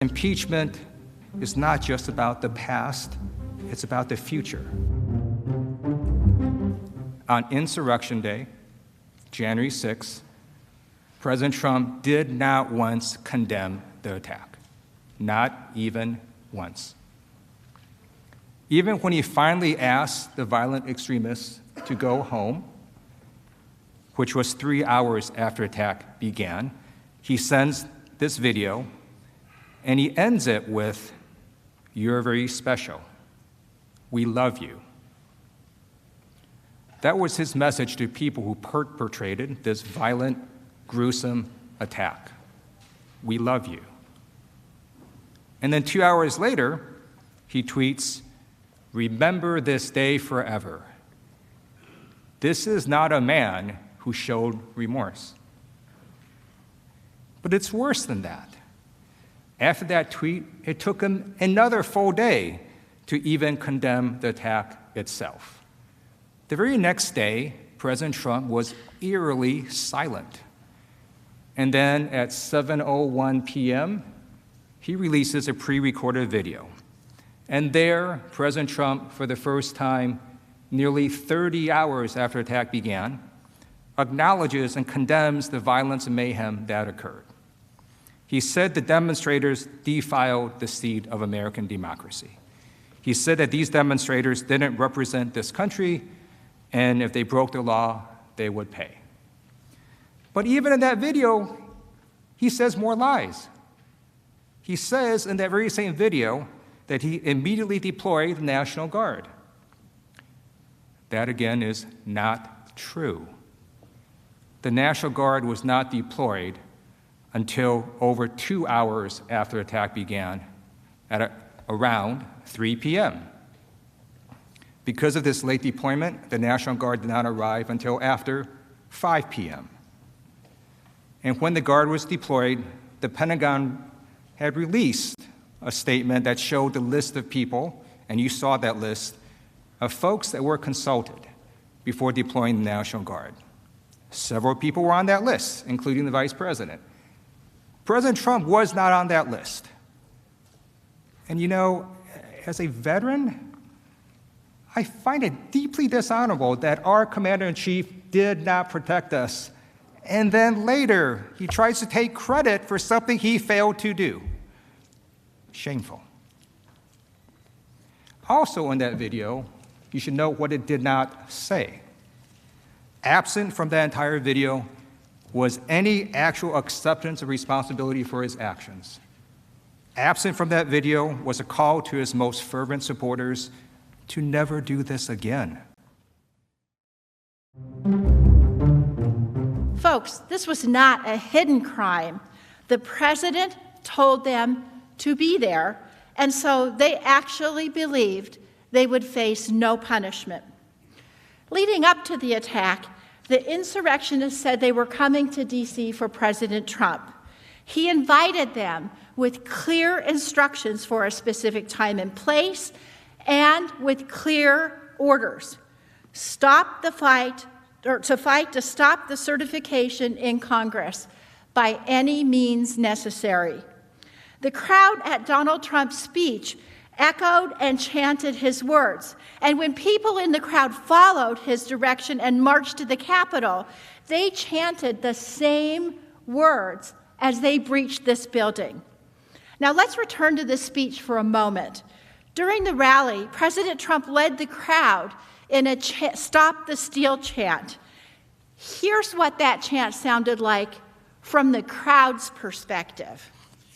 Impeachment is not just about the past, it's about the future. On Insurrection Day, January 6th, President Trump did not once condemn the attack, not even once. Even when he finally asked the violent extremists to go home, which was 3 hours after the attack began, he sends this video, and he ends it with, "You're very special. We love you." That was his message to people who perpetrated this violent, gruesome attack. We love you. And then 2 hours later, he tweets, "Remember this day forever." This is not a man who showed remorse. But it's worse than that. After that tweet, it took him another full day to even condemn the attack itself. The very next day, President Trump was eerily silent. And then at 7:01 p.m., he releases a pre-recorded video. And there, President Trump, for the first time, nearly 30 hours after the attack began, acknowledges and condemns the violence and mayhem that occurred. He said the demonstrators defiled the seed of American democracy. He said that these demonstrators didn't represent this country, and if they broke the law, they would pay. But even in that video, he says more lies. He says in that very same video that he immediately deployed the National Guard. That, again, is not true. The National Guard was not deployed until over 2 hours after the attack began at around 3 p.m. Because of this late deployment, the National Guard did not arrive until after 5 p.m. And when the Guard was deployed, the Pentagon had released a statement that showed the list of people, and you saw that list, of folks that were consulted before deploying the National Guard. Several people were on that list, including the Vice President. President Trump was not on that list. And you know, as a veteran, I find it deeply dishonorable that our Commander-in-Chief did not protect us. And then later, he tries to take credit for something he failed to do. Shameful. Also in that video, you should note what it did not say. Absent from that entire video was any actual acceptance of responsibility for his actions. Absent from that video was a call to his most fervent supporters to never do this again. Folks, this was not a hidden crime. The president told them to be there, and so they actually believed they would face no punishment. Leading up to the attack, the insurrectionists said they were coming to D.C. for President Trump. He invited them with clear instructions for a specific time and place and with clear orders. Stop the fight, or to fight to stop the certification in Congress by any means necessary. The crowd at Donald Trump's speech echoed and chanted his words. And when people in the crowd followed his direction and marched to the Capitol, they chanted the same words as they breached this building. Now let's return to this speech for a moment. During the rally, President Trump led the crowd in a Stop the Steal chant. Here's what that chant sounded like from the crowd's perspective.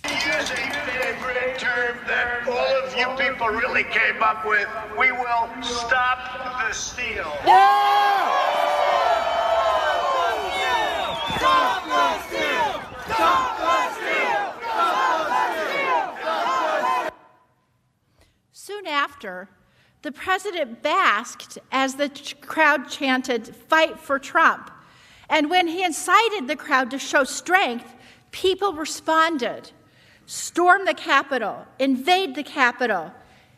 Here's a favorite term that all of you people really came up with. We will stop the steal. Stop the steal! Stop the steal! Stop the steal! Soon after, the president basked as the crowd chanted, "Fight for Trump." And when he incited the crowd to show strength, people responded. Storm the Capitol, invade the Capitol.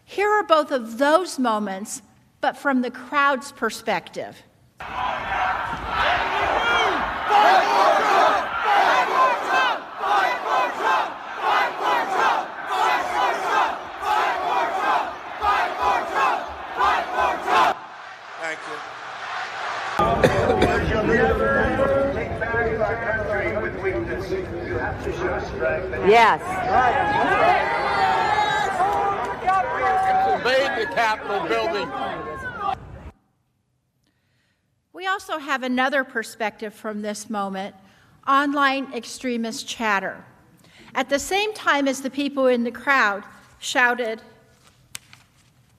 Here are both of those moments, but from the crowd's perspective. Yes. Invade the Capitol building. We also have another perspective from this moment: online extremist chatter. At the same time as the people in the crowd shouted,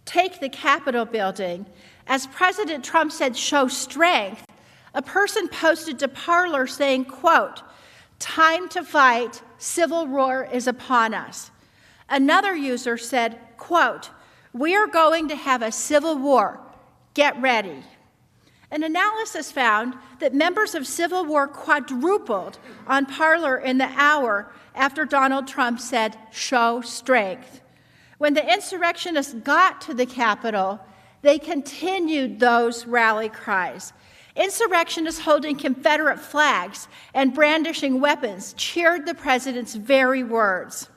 "Take the Capitol building," as President Trump said, "Show strength," a person posted to Parler saying, quote, "Time to fight, civil war is upon us." Another user said, quote, "We are going to have a civil war, get ready." An analysis found that members of civil war quadrupled on Parler in the hour after Donald Trump said, "Show strength." When the insurrectionists got to the Capitol, they continued those rally cries. Insurrectionists holding Confederate flags and brandishing weapons cheered the president's very words.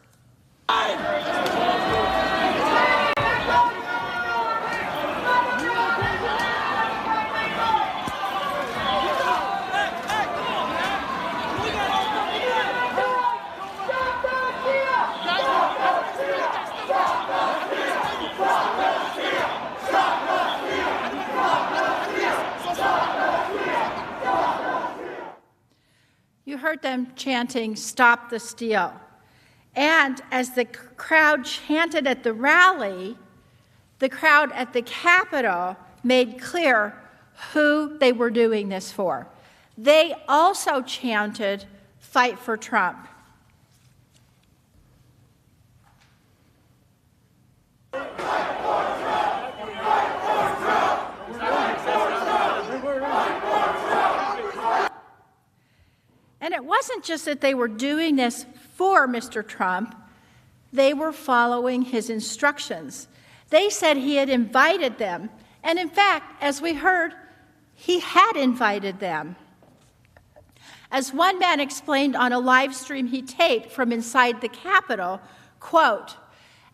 You heard them chanting, "Stop the steal." And as the crowd chanted at the rally, the crowd at the Capitol made clear who they were doing this for. They also chanted, "Fight for Trump." And it wasn't just that they were doing this for Mr. Trump, they were following his instructions. They said he had invited them, and in fact, as we heard, he had invited them. As one man explained on a live stream he taped from inside the Capitol, quote,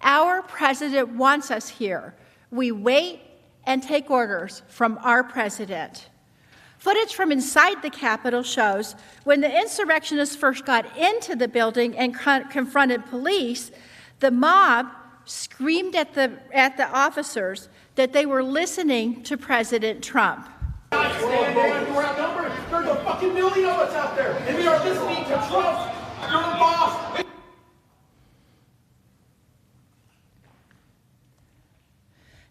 "Our president wants us here. We wait and take orders from our president." Footage from inside the Capitol shows when the insurrectionists first got into the building and confronted police, the mob screamed at the officers that they were listening to President Trump. Stand there, you're outnumbered. There's a fucking million of us out there, and we are listening to Trump. You're the boss.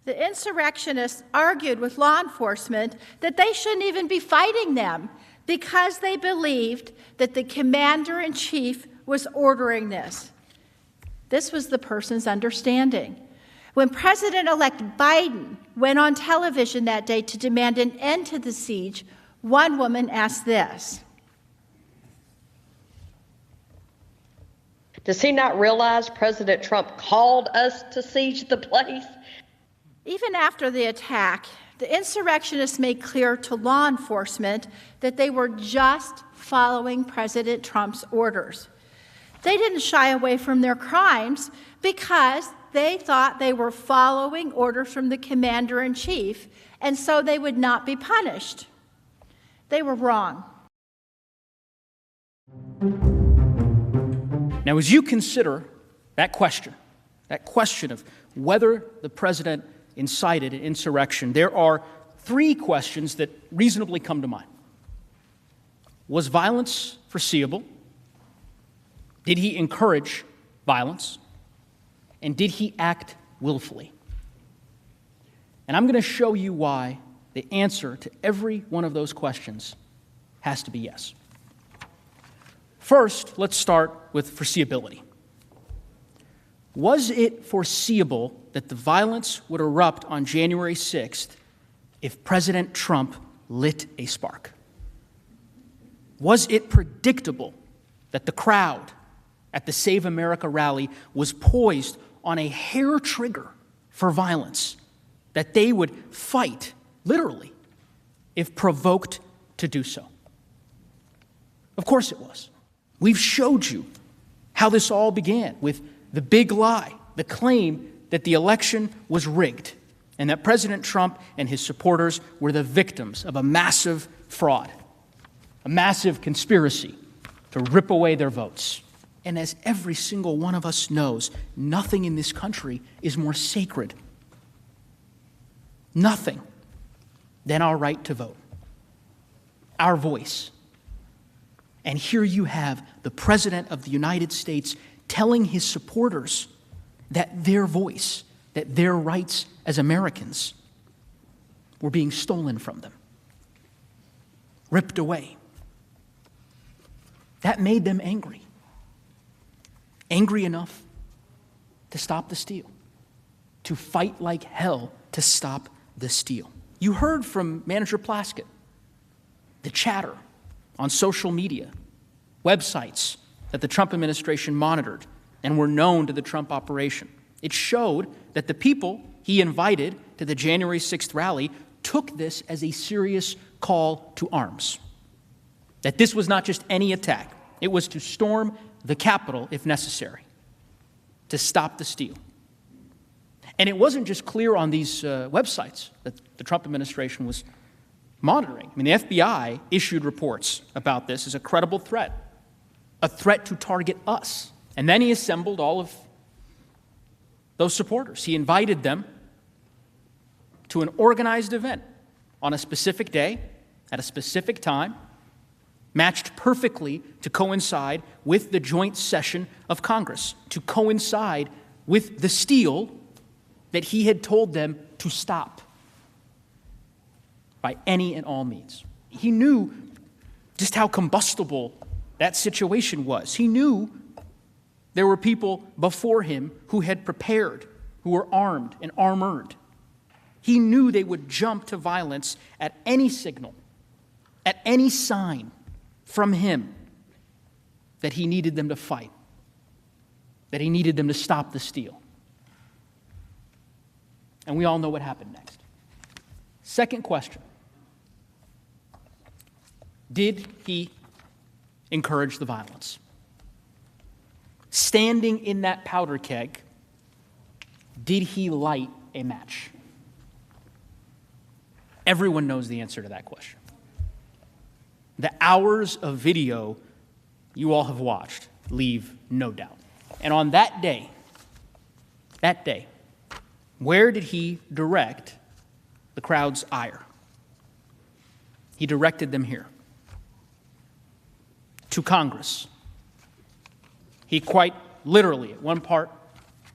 The insurrectionists argued with law enforcement that they shouldn't even be fighting them because they believed that the commander-in-chief was ordering this. This was the person's understanding. When President-elect Biden went on television that day to demand an end to the siege, one woman asked this. Does he not realize President Trump called us to siege the place? Even after the attack, the insurrectionists made clear to law enforcement that they were just following President Trump's orders. They didn't shy away from their crimes because they thought they were following orders from the commander-in-chief, and so they would not be punished. They were wrong. Now, as you consider that question of whether the president incited an insurrection, there are three questions that reasonably come to mind. Was violence foreseeable? Did he encourage violence? And did he act willfully? And I'm going to show you why the answer to every one of those questions has to be yes. First, let's start with foreseeability. Was it foreseeable that the violence would erupt on January 6th if President Trump lit a spark? Was it predictable that the crowd at the Save America rally was poised on a hair trigger for violence, that they would fight, literally, if provoked to do so? Of course it was. We've showed you how this all began with the big lie, the claim that the election was rigged and that President Trump and his supporters were the victims of a massive fraud, a massive conspiracy to rip away their votes. And as every single one of us knows, nothing in this country is more sacred. Nothing than our right to vote, our voice. And here you have the President of the United States telling his supporters that their voice, that their rights as Americans were being stolen from them, ripped away. That made them angry. Angry enough to stop the steal, to fight like hell to stop the steal. You heard from Manager Plaskett, the chatter on social media, websites that the Trump administration monitored and were known to the Trump operation. It showed that the people he invited to the January 6th rally took this as a serious call to arms. That this was not just any attack. It was to storm the Capitol if necessary, to stop the steal. And it wasn't just clear on these websites that the Trump administration was monitoring. I mean, the FBI issued reports about this as a credible threat, a threat to target us. And then he assembled all of those supporters. He invited them to an organized event on a specific day, at a specific time, matched perfectly to coincide with the joint session of Congress, to coincide with the steal that he had told them to stop by any and all means. He knew just how combustible that situation was. He knew there were people before him who had prepared, who were armed and armored. He knew they would jump to violence at any signal, at any sign from him that he needed them to fight, that he needed them to stop the steal. And we all know what happened next. Second question. Did he encourage the violence? Standing in that powder keg, did he light a match? Everyone knows the answer to that question. The hours of video you all have watched leave no doubt. And on that day, where did he direct the crowd's ire? He directed them here, to Congress. He quite literally, at one part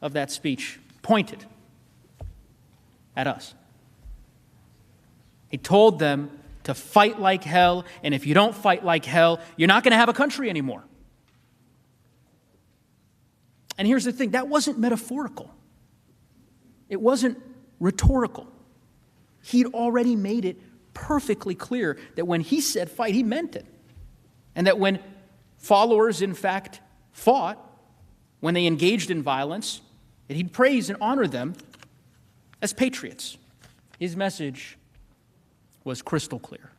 of that speech, pointed at us. He told them to fight like hell, and if you don't fight like hell, you're not going to have a country anymore. And here's the thing, that wasn't metaphorical. It wasn't rhetorical. He'd already made it perfectly clear that when he said fight, he meant it. And that when followers, in fact, fought, when they engaged in violence, that he'd praise and honor them as patriots. His message was crystal clear.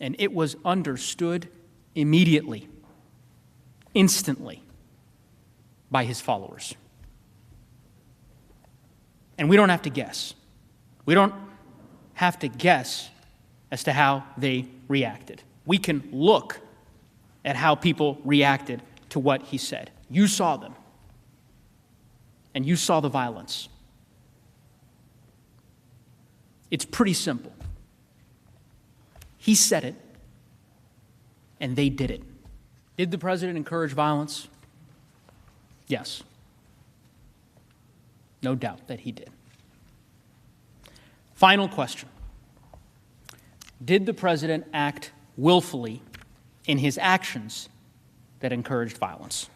And it was understood immediately, instantly, by his followers. And we don't have to guess. We don't have to guess as to how they reacted. We can look at how people reacted to what he said. You saw them. And you saw the violence. It's pretty simple. He said it, and they did it. Did the president encourage violence? Yes. No doubt that he did. Final question. Did the president act willfully in his actions that encouraged violence?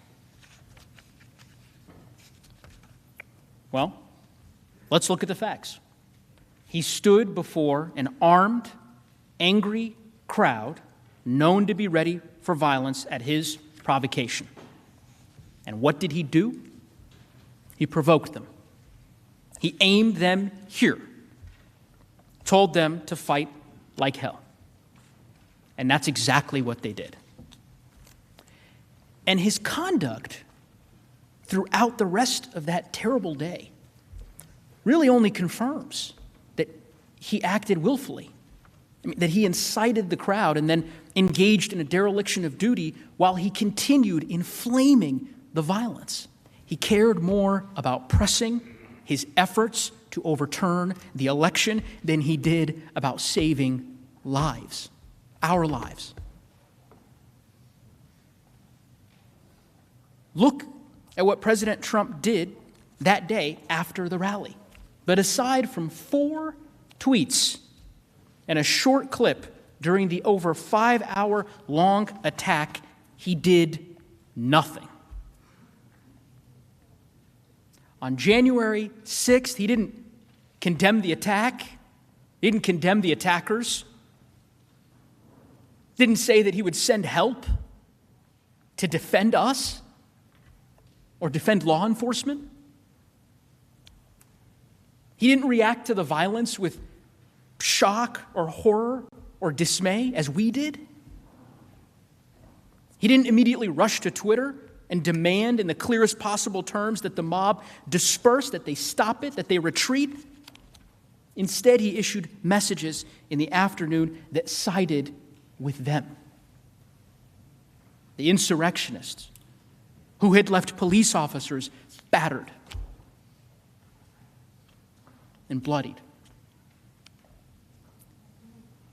Well, let's look at the facts. He stood before an armed, angry crowd known to be ready for violence at his provocation. And what did he do? He provoked them. He aimed them here, told them to fight like hell. And that's exactly what they did. And his conduct throughout the rest of that terrible day really only confirms that he acted willfully. that he incited the crowd and then engaged in a dereliction of duty while he continued inflaming the violence. He cared more about pressing his efforts to overturn the election than he did about saving lives, our lives. Look at what President Trump did that day after the rally. But aside from 4 tweets and a short clip during the over 5-hour-long attack, he did nothing. On January 6th, he didn't condemn the attack, he didn't condemn the attackers, didn't say that he would send help to defend us or defend law enforcement. He didn't react to the violence with shock or horror or dismay as we did. He didn't immediately rush to Twitter and demand in the clearest possible terms that the mob disperse, that they stop it, that they retreat. Instead, he issued messages in the afternoon that sided with them. The insurrectionists who had left police officers battered and bloodied.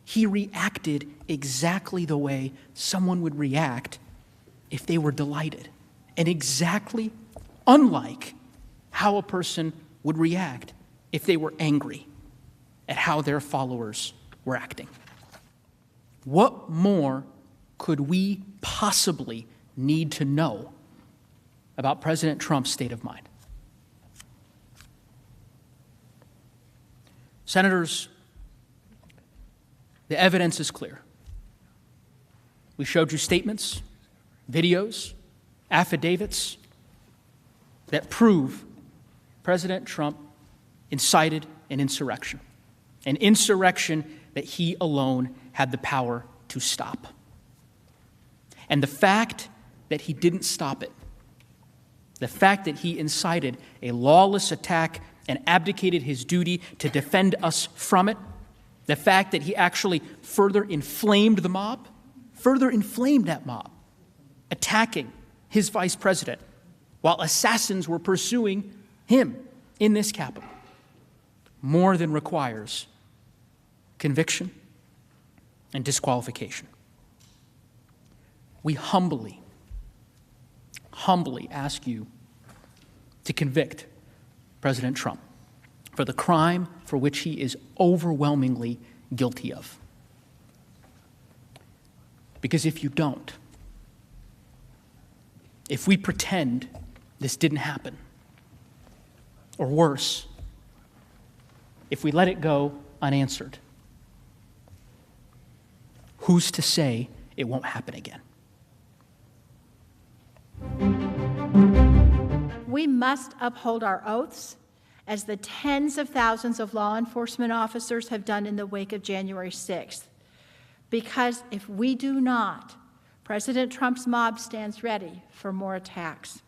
He reacted exactly the way someone would react if they were delighted, and exactly unlike how a person would react if they were angry at how their followers were acting. What more could we possibly need to know about President Trump's state of mind? Senators, the evidence is clear. We showed you statements, videos, affidavits that prove President Trump incited an insurrection that he alone had the power to stop. And the fact that he didn't stop it, the fact that he incited a lawless attack and abdicated his duty to defend us from it, the fact that he actually further inflamed the mob, attacking his vice president while assassins were pursuing him in this Capitol, more than requires conviction and disqualification. We humbly ask you to convict President Trump for the crime for which he is overwhelmingly guilty of. Because if you don't, if we pretend this didn't happen, or worse, if we let it go unanswered, who's to say it won't happen again? We must uphold our oaths, as the tens of thousands of law enforcement officers have done in the wake of January 6th. Because if we do not, President Trump's mob stands ready for more attacks.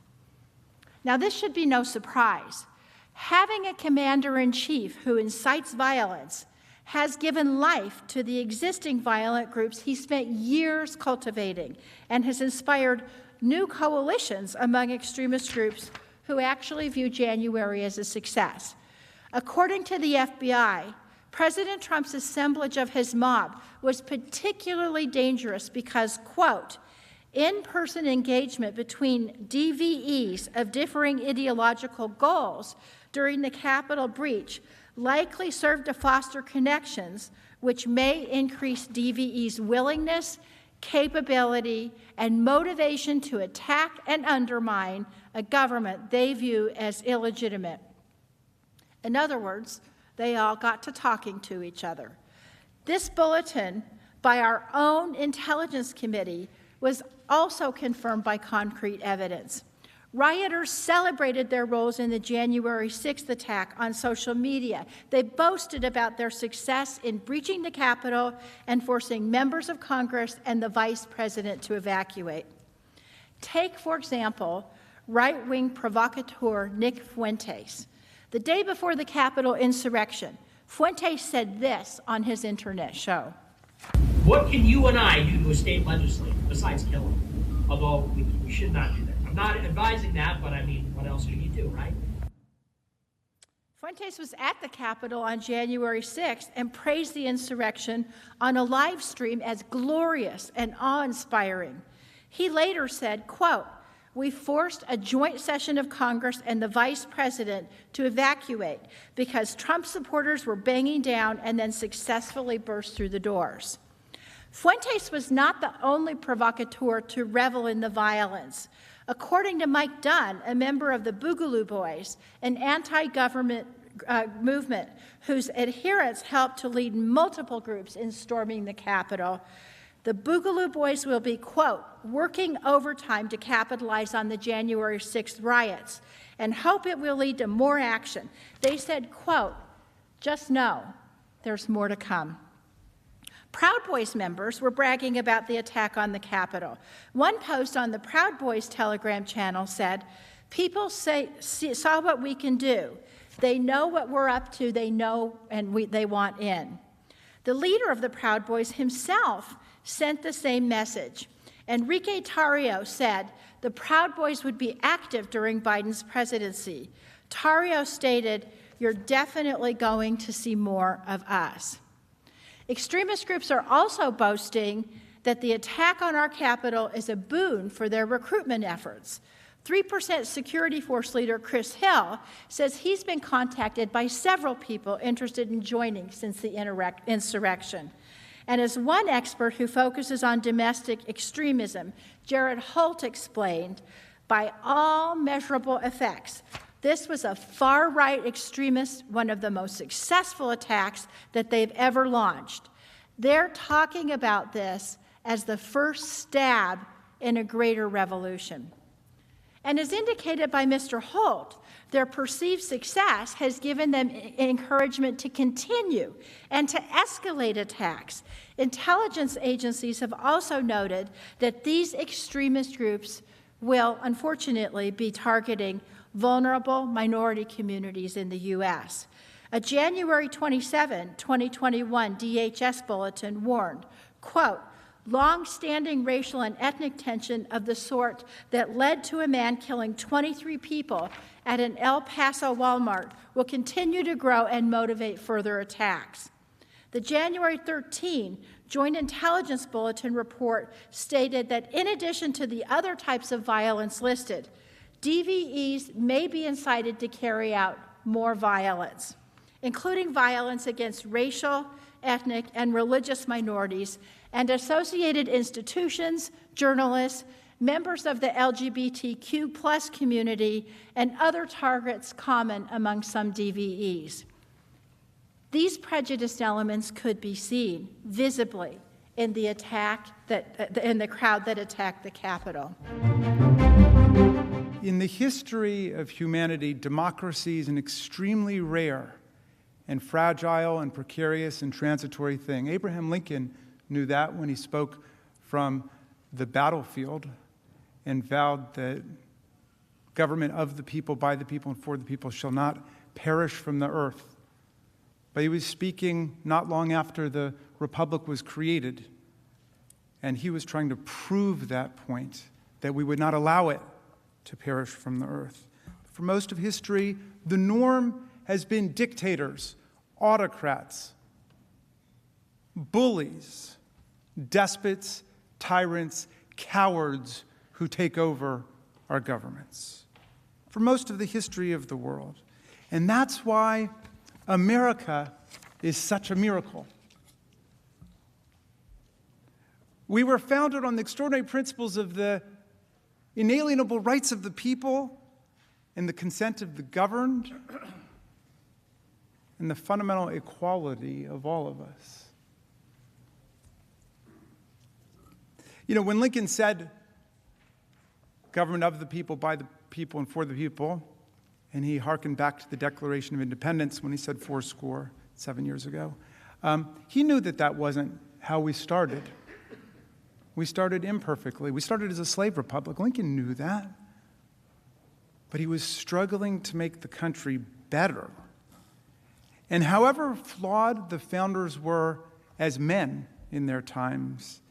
Now, this should be no surprise. Having a commander-in-chief who incites violence has given life to the existing violent groups he spent years cultivating and has inspired new coalitions among extremist groups who actually view January as a success. According to the FBI, President Trump's assemblage of his mob was particularly dangerous because, quote, in-person engagement between DVEs of differing ideological goals during the Capitol breach likely served to foster connections which may increase DVE's willingness, capability, and motivation to attack and undermine a government they view as illegitimate. In other words, they all got to talking to each other. This bulletin by our own Intelligence Committee was also confirmed by concrete evidence. Rioters celebrated their roles in the January 6th attack on social media. They boasted about their success in breaching the Capitol and forcing members of Congress and the Vice President to evacuate. Take, for example, right-wing provocateur Nick Fuentes. The day before the Capitol insurrection, Fuentes said this on his internet show, What can you and I do to a state legislator besides kill him? Although we should not do that. I'm not advising that, but I mean, what else can you do, right? Fuentes was at the Capitol on January 6th and praised the insurrection on a live stream as glorious and awe-inspiring. He later said, quote, "We forced a joint session of Congress and the vice president to evacuate because Trump supporters were banging down and then successfully burst through the doors." Fuentes was not the only provocateur to revel in the violence. According to Mike Dunn, a member of the Boogaloo Boys, an anti-government movement whose adherents helped to lead multiple groups in storming the Capitol, the Boogaloo Boys will be, quote, "working overtime to capitalize on the January 6th riots and hope it will lead to more action." They said, quote, "Just know there's more to come." Proud Boys members were bragging about the attack on the Capitol. One post on the Proud Boys Telegram channel said, "People saw what we can do. They know what we're up to. They know and they want in." The leader of the Proud Boys himself sent the same message. Enrique Tarrio said the Proud Boys would be active during Biden's presidency. Tarrio stated, "You're definitely going to see more of us." Extremist groups are also boasting that the attack on our Capitol is a boon for their recruitment efforts. 3% Security Force leader Chris Hill says he's been contacted by several people interested in joining since the insurrection. And as one expert who focuses on domestic extremism, Jared Holt explained, by all measurable effects, this was a far-right extremist, one of the most successful attacks that they've ever launched. They're talking about this as the first stab in a greater revolution. And as indicated by Mr. Holt, their perceived success has given them encouragement to continue and to escalate attacks. Intelligence agencies have also noted that these extremist groups will, unfortunately, be targeting vulnerable minority communities in the U.S. A January 27, 2021 DHS bulletin warned, quote, "Long-standing racial and ethnic tension of the sort that led to a man killing 23 people at an El Paso Walmart will continue to grow and motivate further attacks." The January 13 Joint Intelligence Bulletin report stated that in addition to the other types of violence listed, DVEs may be incited to carry out more violence, including violence against racial, ethnic, and religious minorities and associated institutions, journalists, members of the LGBTQ+ community, and other targets common among some DVEs. These prejudiced elements could be seen visibly in the crowd that attacked the Capitol. In the history of humanity, democracy is an extremely rare and fragile and precarious and transitory thing. Abraham Lincoln knew that when he spoke from the battlefield and vowed that government of the people, by the people, and for the people shall not perish from the earth. But he was speaking not long after the Republic was created, and he was trying to prove that point, that we would not allow it to perish from the earth. For most of history, the norm has been dictators, autocrats, bullies, despots, tyrants, cowards who take over our governments. For most of the history of the world. And that's why America is such a miracle. We were founded on the extraordinary principles of the inalienable rights of the people and the consent of the governed and the fundamental equality of all of us. You know, when Lincoln said, government of the people, by the people, and for the people, and he hearkened back to the Declaration of Independence when he said 7 years ago, he knew that that wasn't how we started. We started imperfectly. We started as a slave republic. Lincoln knew that. But he was struggling to make the country better. And however flawed the founders were as men, in their times.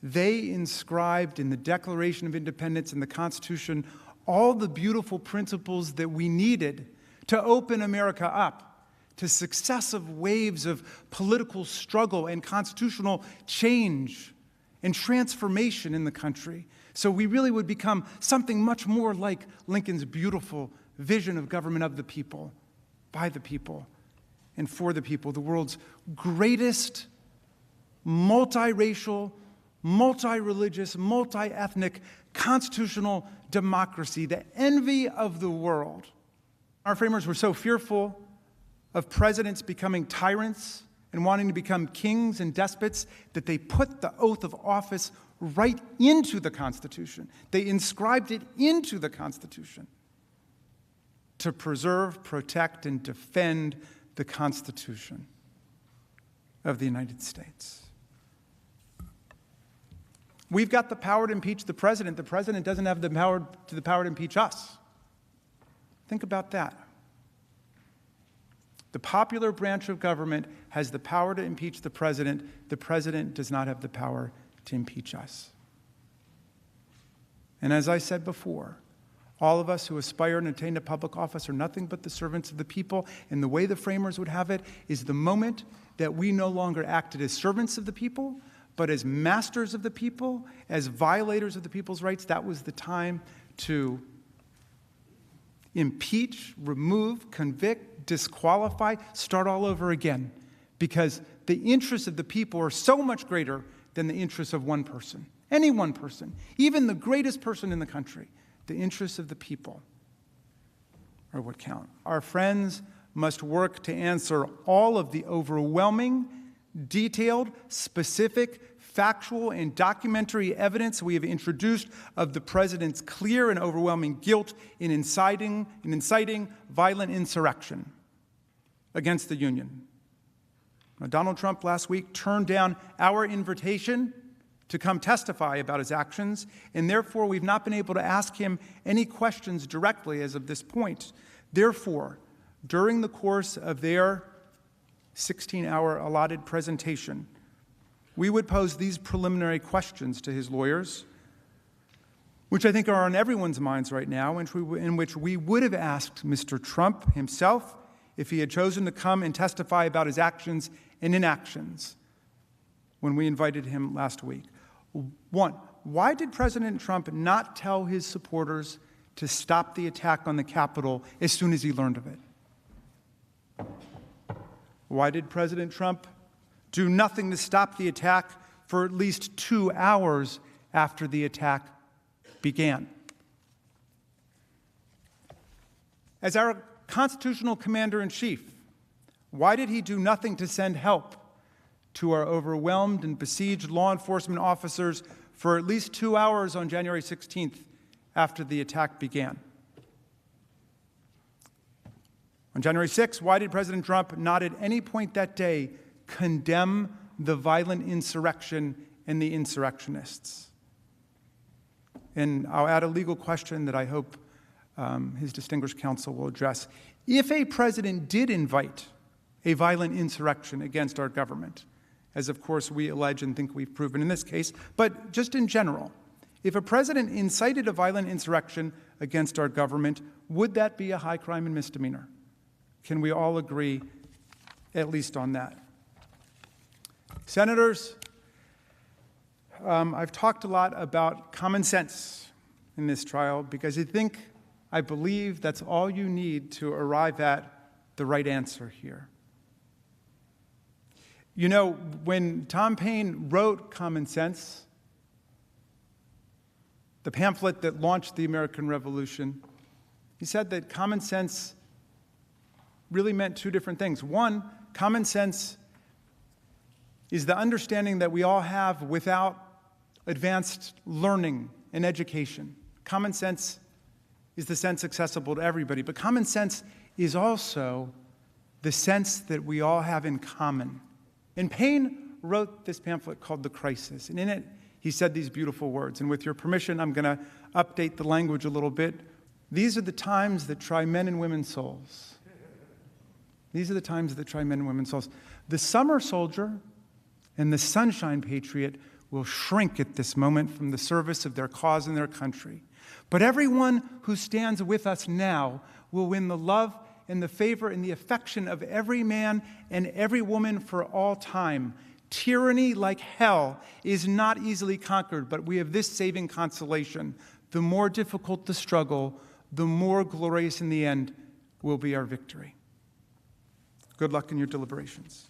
They inscribed in the Declaration of Independence and the Constitution all the beautiful principles that we needed to open America up to successive waves of political struggle and constitutional change and transformation in the country. So we really would become something much more like Lincoln's beautiful vision of government of the people, by the people, and for the people, the world's greatest multiracial, multi-religious, multi-ethnic constitutional democracy, the envy of the world. Our framers were so fearful of presidents becoming tyrants and wanting to become kings and despots that they put the oath of office right into the Constitution. They inscribed it into the Constitution to preserve, protect, and defend the Constitution of the United States. We've got the power to impeach the president. The president doesn't have the power to impeach us. Think about that. The popular branch of government has the power to impeach the president. The president does not have the power to impeach us. And as I said before, all of us who aspire and attain to public office are nothing but the servants of the people. And the way the framers would have it is the moment that we no longer acted as servants of the people, but as masters of the people, as violators of the people's rights, that was the time to impeach, remove, convict, disqualify, start all over again. Because the interests of the people are so much greater than the interests of one person. Any one person, even the greatest person in the country. The interests of the people are what count. Our friends must work to answer all of the overwhelming, detailed, specific, factual, and documentary evidence we have introduced of the president's clear and overwhelming guilt in inciting violent insurrection against the Union. Now, Donald Trump last week turned down our invitation to come testify about his actions, and therefore we've not been able to ask him any questions directly as of this point. Therefore, during the course of their 16-hour allotted presentation, we would pose these preliminary questions to his lawyers, which I think are on everyone's minds right now, in which we would have asked Mr. Trump himself if he had chosen to come and testify about his actions and inactions when we invited him last week. One, why did President Trump not tell his supporters to stop the attack on the Capitol as soon as he learned of it? Why did President Trump do nothing to stop the attack for at least 2 hours after the attack began? As our constitutional commander-in-chief, why did he do nothing to send help to our overwhelmed and besieged law enforcement officers for at least 2 hours on January 16th after the attack began? On January 6th, why did President Trump not at any point that day condemn the violent insurrection and the insurrectionists? And I'll add a legal question that I hope his distinguished counsel will address. If a president did invite a violent insurrection against our government, as of course we allege and think we've proven in this case, but just in general, if a president incited a violent insurrection against our government, would that be a high crime and misdemeanor? Can we all agree at least on that? Senators, I've talked a lot about common sense in this trial because I believe that's all you need to arrive at the right answer here. You know, when Tom Paine wrote Common Sense, the pamphlet that launched the American Revolution, he said that common sense really meant two different things. One, common sense is the understanding that we all have without advanced learning and education. Common sense is the sense accessible to everybody, but common sense is also the sense that we all have in common. And Paine wrote this pamphlet called The Crisis, and in it he said these beautiful words, and with your permission I'm going to update the language a little bit. These are the times that try men and women's souls. These are the times that try men and women's souls. The summer soldier And the sunshine patriot will shrink at this moment from the service of their cause and their country. But everyone who stands with us now will win the love and the favor and the affection of every man and every woman for all time. Tyranny, like hell, is not easily conquered, but we have this saving consolation. The more difficult the struggle, the more glorious in the end will be our victory. Good luck in your deliberations.